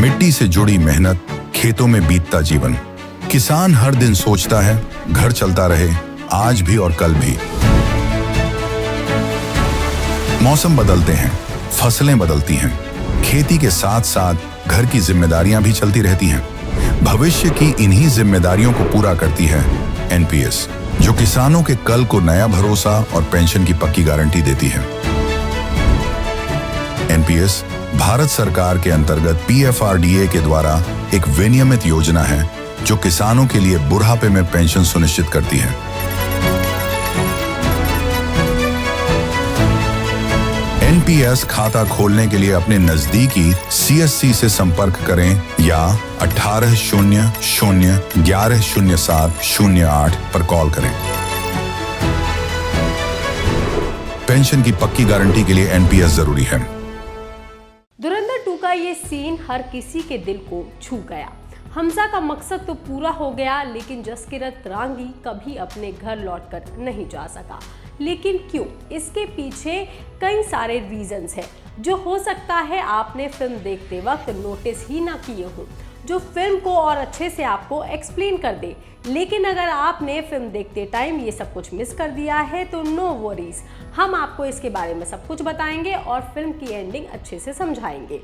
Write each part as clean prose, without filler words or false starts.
मिट्टी से जुड़ी मेहनत, खेतों में बीतता जीवन। किसान हर दिन सोचता है घर चलता रहे, आज भी और कल भी। मौसम बदलते हैं, फसलें बदलती हैं, खेती के साथ साथ घर की जिम्मेदारियां भी चलती रहती हैं। भविष्य की इन्हीं जिम्मेदारियों को पूरा करती है एनपीएस, जो किसानों के कल को नया भरोसा और पेंशन की पक्की गारंटी देती है। एनपीएस भारत सरकार के अंतर्गत पीएफआरडीए के द्वारा एक विनियमित योजना है जो किसानों के लिए बुढ़ापे में पेंशन सुनिश्चित करती है। एनपीएस खाता खोलने के लिए अपने नजदीकी सीएससी से संपर्क करें या 1800-1107-08 पर कॉल करें। पेंशन की पक्की गारंटी के लिए एनपीएस जरूरी है। धुरंधर 2 का ये सीन हर किसी के दिल को छू गया। हमजा का मकसद तो पूरा हो गया, लेकिन जसकीरत रांगी कभी अपने घर लौटकर नहीं जा सका। लेकिन क्यों? इसके पीछे कई सारे रीजंस हैं जो हो सकता है आपने फिल्म देखते वक्त नोटिस ही ना किए हों, जो फिल्म को और अच्छे से आपको एक्सप्लेन कर दे। लेकिन अगर आपने फिल्म देखते टाइम ये सब कुछ मिस कर दिया है तो नो वरीज, हम आपको इसके बारे में सब कुछ बताएंगे और फिल्म की एंडिंग अच्छे से समझाएंगे।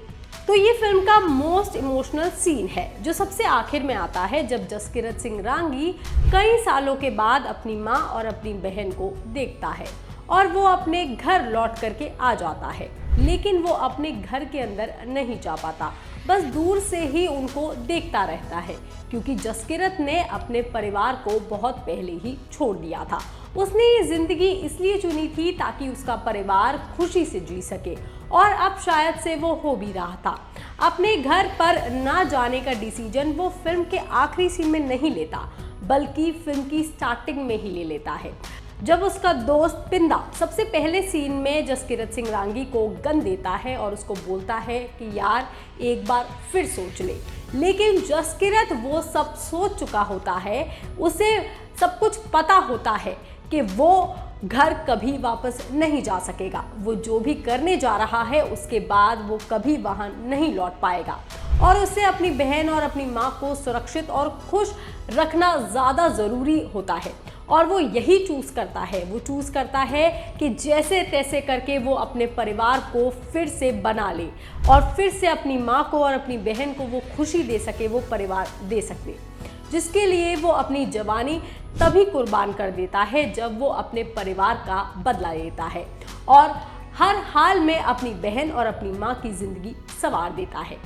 तो ये फिल्म का मोस्ट इमोशनल सीन है जो सबसे आखिर में आता है, जब जसकीरत सिंह रांगी कई सालों के बाद अपनी माँ और अपनी बहन को देखता है और वो अपने घर लौट करके आ जाता है। लेकिन वो अपने घर के अंदर नहीं जा पाता, बस दूर से ही उनको देखता रहता है, क्योंकि जसकीरत ने अपने परिवार को बहुत पहले ही छोड़ दिया था। उसने ये जिंदगी इसलिए चुनी थी ताकि उसका परिवार खुशी से जी सके, और अब शायद से वो हो भी रहा था। अपने घर पर ना जाने का डिसीजन वो फिल्म के आखिरी सीन में नहीं लेता, बल्कि फिल्म की स्टार्टिंग में ही ले लेता है, जब उसका दोस्त पिंदा सबसे पहले सीन में जसकीरत सिंह रांगी को गन देता है और उसको बोलता है कि यार एक बार फिर सोच ले। लेकिन जसकीरत वो सब सोच चुका होता है, उसे सब कुछ पता होता है कि वो घर कभी वापस नहीं जा सकेगा। वो जो भी करने जा रहा है उसके बाद वो कभी वहां नहीं लौट पाएगा, और उसे अपनी बहन और अपनी माँ को सुरक्षित और खुश रखना ज़्यादा ज़रूरी होता है। और वो यही चूज़ करता है। वो चूज़ करता है कि जैसे तैसे करके वो अपने परिवार को फिर से बना ले और फिर से अपनी माँ को और अपनी बहन को वो खुशी दे सके, वो परिवार दे सके, जिसके लिए वो अपनी जवानी तभी कुर्बान कर देता है जब वो अपने परिवार का बदला लेता है और हर हाल में अपनी बहन और अपनी माँ की जिंदगी संवार देता है।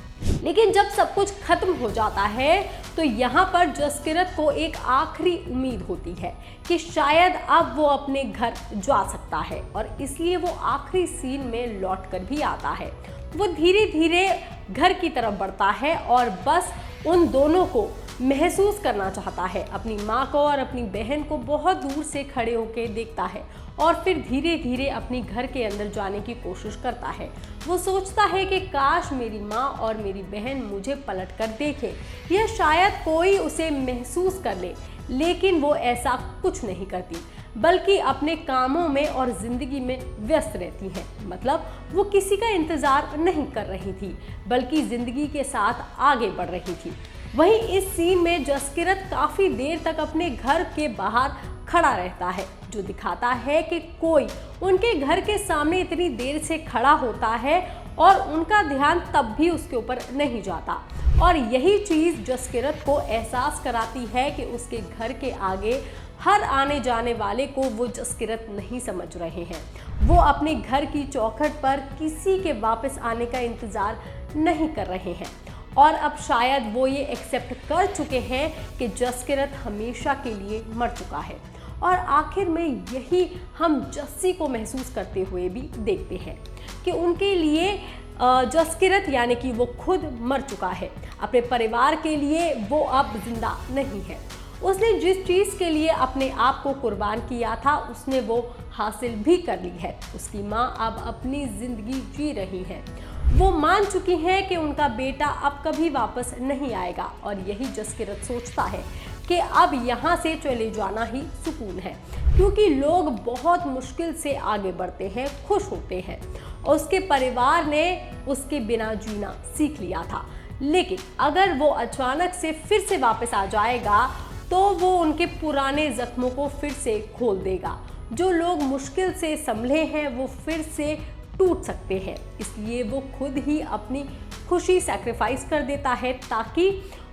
लेकिन जब सब कुछ खत्म हो जाता है तो यहाँ पर जसकीरत को एक आखिरी उम्मीद होती है कि शायद अब वो अपने घर जा सकता है, और इसलिए वो आखिरी सीन में लौटकर भी आता है। वो धीरे धीरे घर की तरफ बढ़ता है और बस उन दोनों को महसूस करना चाहता है। अपनी माँ को और अपनी बहन को बहुत दूर से खड़े होकर देखता है और फिर धीरे धीरे अपनी घर के अंदर जाने की कोशिश करता है। वो सोचता है कि काश मेरी माँ और मेरी बहन मुझे पलट कर देखे, या शायद कोई उसे महसूस कर ले। लेकिन वो ऐसा कुछ नहीं करती, बल्कि अपने कामों में और ज़िंदगी में व्यस्त रहती हैं। मतलब वो किसी का इंतज़ार नहीं कर रही थी, बल्कि ज़िंदगी के साथ आगे बढ़ रही थी। वहीं इस सीन में जसकीरत काफ़ी देर तक अपने घर के बाहर खड़ा रहता है, जो दिखाता है कि कोई उनके घर के सामने इतनी देर से खड़ा होता है और उनका ध्यान तब भी उसके ऊपर नहीं जाता। और यही चीज़ जसकीरत को एहसास कराती है कि उसके घर के आगे हर आने जाने वाले को वो जसकीरत नहीं समझ रहे हैं। वो अपने घर की चौखट पर किसी के वापस आने का इंतज़ार नहीं कर रहे हैं, और अब शायद वो ये एक्सेप्ट कर चुके हैं कि जसकीरत हमेशा के लिए मर चुका है। और आखिर में यही हम जस्सी को महसूस करते हुए भी देखते हैं कि उनके लिए जसकीरत यानी कि वो खुद मर चुका है। अपने परिवार के लिए वो अब जिंदा नहीं है। उसने जिस चीज़ के लिए अपने आप को कुर्बान किया था उसने वो हासिल भी कर ली है। उसकी माँ अब अपनी ज़िंदगी जी रही है। वो मान चुकी हैं कि उनका बेटा अब कभी वापस नहीं आएगा, और यही जसकीरत सोचता है कि अब यहाँ से चले जाना ही सुकून है, क्योंकि लोग बहुत मुश्किल से आगे बढ़ते हैं, खुश होते हैं। और उसके परिवार ने उसके बिना जीना सीख लिया था। लेकिन अगर वो अचानक से फिर से वापस आ जाएगा तो वो उनके पुराने जख्मों को फिर से खोल देगा। जो लोग मुश्किल से संभले हैं वो फिर से टूट सकते हैं, इसलिए वो खुद ही अपनी खुशी सैक्रिफाइस कर देता है ताकि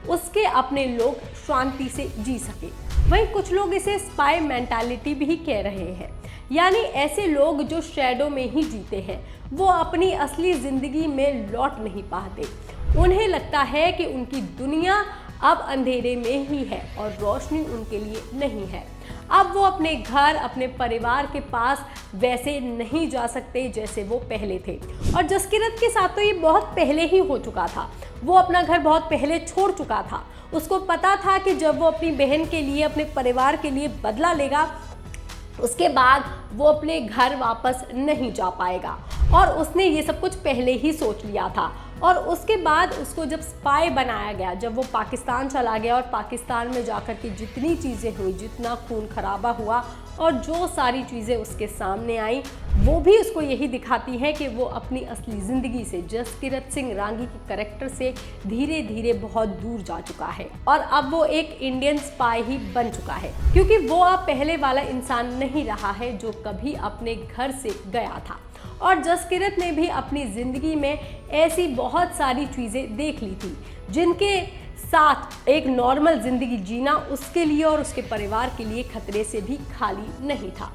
उसके अपने लोग शांति से जी सके। वहीं कुछ लोग इसे स्पाई मेंटालिटी भी कह रहे हैं, यानी ऐसे लोग जो शैडो में ही जीते हैं, वो अपनी असली जिंदगी में लौट नहीं पाते। उन्हें लगता है कि उनकी दुनिया अब अंधेरे में ही है और रोशनी उनके लिए नहीं है। अब वो अपने घर, अपने परिवार के पास वैसे नहीं जा सकते जैसे वो पहले थे। और जसकीरत के साथ तो ये बहुत पहले ही हो चुका था। वो अपना घर बहुत पहले छोड़ चुका था। उसको पता था कि जब वो अपनी बहन के लिए, अपने परिवार के लिए बदला लेगा, उसके बाद वो अपने घर वापस नहीं जा पाएगा। और उसने ये सब कुछ पहले ही सोच लिया था। और उसके बाद उसको जब स्पाई बनाया गया, जब वो पाकिस्तान चला गया और पाकिस्तान में जाकर के जितनी चीज़ें हुई, जितना खून खराबा हुआ और जो सारी चीज़ें उसके सामने आई, वो भी उसको यही दिखाती है कि वो अपनी असली ज़िंदगी से, जसकीरत सिंह रांगी के कैरेक्टर से धीरे धीरे बहुत दूर जा चुका है। और अब वो एक इंडियन स्पाई ही बन चुका है, क्योंकि वो अब पहले वाला इंसान नहीं रहा है जो कभी अपने घर से गया था। और जसकीरत ने भी अपनी ज़िंदगी में ऐसी बहुत सारी चीज़ें देख ली थी जिनके साथ एक नॉर्मल ज़िंदगी जीना उसके लिए और उसके परिवार के लिए खतरे से भी खाली नहीं था।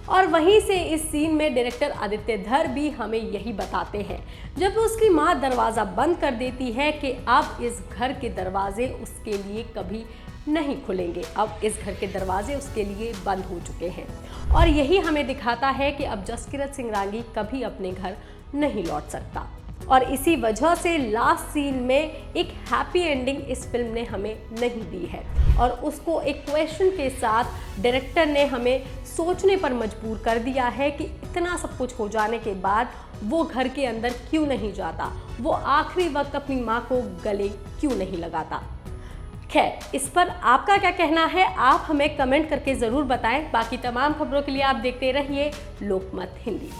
और वहीं से इस सीन में डायरेक्टर आदित्य धर भी हमें यही बताते हैं, जब उसकी माँ दरवाज़ा बंद कर देती है कि अब इस घर के दरवाजे उसके लिए कभी नहीं खुलेंगे, अब इस घर के दरवाजे उसके लिए बंद हो चुके हैं। और यही हमें दिखाता है कि अब जसकीरत सिंह रांगी कभी अपने घर नहीं लौट सकता। और इसी वजह से लास्ट सीन में एक हैप्पी एंडिंग इस फिल्म ने हमें नहीं दी है और उसको एक क्वेश्चन के साथ डायरेक्टर ने हमें सोचने पर मजबूर कर दिया है कि इतना सब कुछ हो जाने के बाद वो घर के अंदर क्यों नहीं जाता, वो आखिरी वक्त अपनी माँ को गले क्यों नहीं लगाता। खैर, इस पर आपका क्या कहना है आप हमें कमेंट करके ज़रूर बताएं। बाकी तमाम खबरों के लिए आप देखते रहिए लोकमत हिंदी।